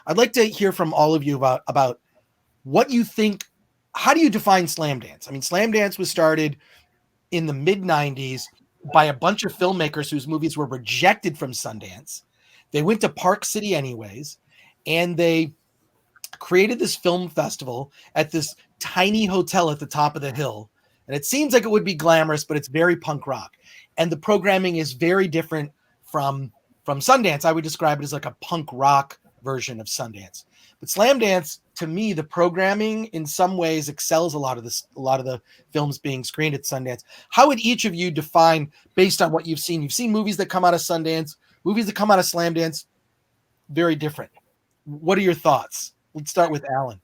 I'd like to hear from all of you about what you think. How do you define Slamdance? I mean, Slamdance was started in the mid 90s by a bunch of filmmakers whose movies were rejected from Sundance. They went to Park City anyways, and they created this film festival at this tiny hotel at the top of the hill. And it seems like it would be glamorous, but it's very punk rock. And the programming is very different from Sundance. I would describe it as like a punk rock version of Sundance. But Slamdance, to me, the programming in some ways excels a lot of the films being screened at Sundance. How would each of you define, based on what you've seen? You've seen movies that come out of Sundance, movies that come out of Slamdance, very different. What are your thoughts? Let's start with Alan.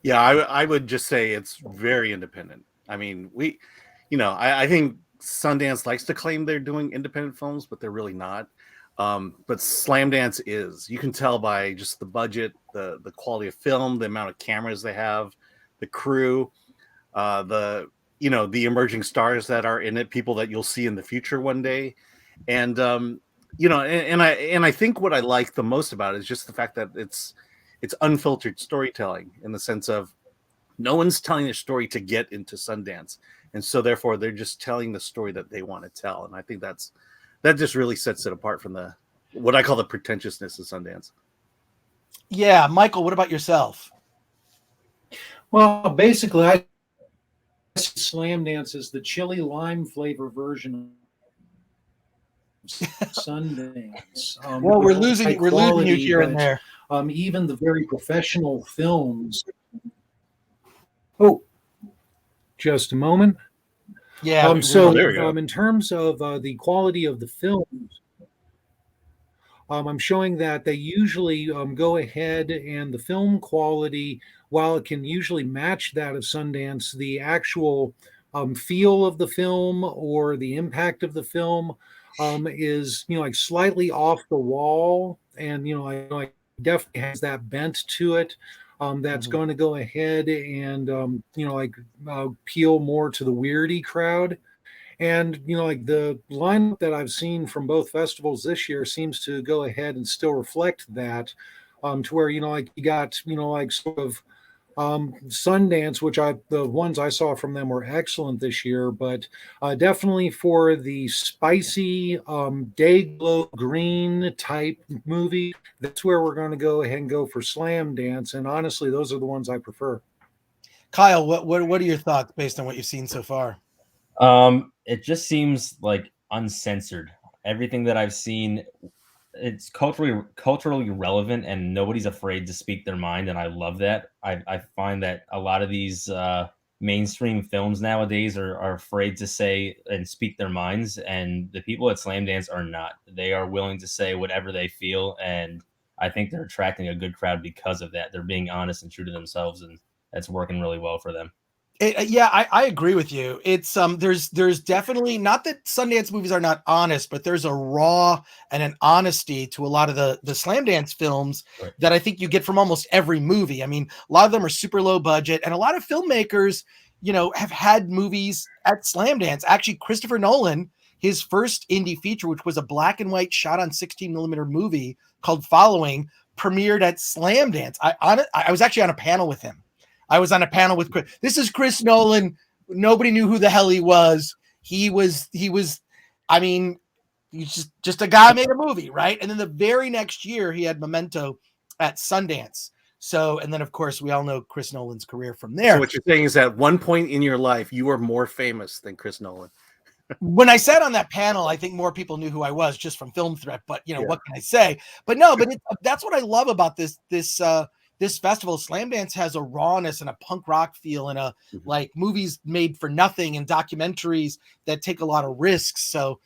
Yeah, I would just say it's very independent. I mean, I think Sundance likes to claim they're doing independent films, but they're really not. But Slamdance is. You can tell by just the budget, the quality of film, the amount of cameras they have, the crew, the emerging stars that are in it, people that you'll see in the future one day. And I think what I like the most about it is just the fact that it's unfiltered storytelling, in the sense of no one's telling their story to get into Sundance. And so therefore they're just telling the story that they want to tell. And I think that just really sets it apart from what I call the pretentiousness of Sundance. Yeah. Michael, what about yourself? Well, basically, I Slamdance is the chili lime flavor version of Sundance. Well, we're losing you here and there. Even the very professional films. Oh, just a moment. Yeah. There we go. In terms of the quality of the films, I'm showing that they usually go ahead, and the film quality, while it can usually match that of Sundance, the actual feel of the film or the impact of the film is, like slightly off the wall, and like definitely has that bent to it. That's going to go ahead and appeal more to the weirdy crowd. And like the lineup that I've seen from both festivals this year seems to go ahead and still reflect that, to where you got sort of Sundance, which the ones I saw from them were excellent this year, but definitely for the spicy day-glow green type movie, that's where we're going to go ahead and go for Slamdance. And honestly, those are the ones I prefer. Kyle, what are your thoughts based on what you've seen so far? It just seems like uncensored. Everything that I've seen, it's culturally relevant, and nobody's afraid to speak their mind, and I love that. I find that a lot of these mainstream films nowadays are afraid to say and speak their minds, and the people at Slamdance are not. They are willing to say whatever they feel, and I think they're attracting a good crowd because of that. They're being honest and true to themselves, and that's working really well for them. I agree with you. It's there's definitely, not that Sundance movies are not honest, but there's a raw and an honesty to a lot of the Slamdance films that I think you get from almost every movie. I mean, a lot of them are super low budget, and a lot of filmmakers, have had movies at Slamdance. Actually, Christopher Nolan, his first indie feature, which was a black and white shot on 16mm movie called Following, premiered at Slamdance. I was actually on a panel with him. I was on a panel with Chris. This is Chris Nolan. Nobody knew who the hell he was. He was, I mean, he's just a guy made a movie, right? And then the very next year he had Memento at Sundance. So, and then of course we all know Chris Nolan's career from there. So what you're saying is at one point in your life, you were more famous than Chris Nolan. When I sat on that panel, I think more people knew who I was just from Film Threat, but what can I say? But no, that's what I love about this festival. Slamdance has a rawness and a punk rock feel, and like movies made for nothing and documentaries that take a lot of risks. So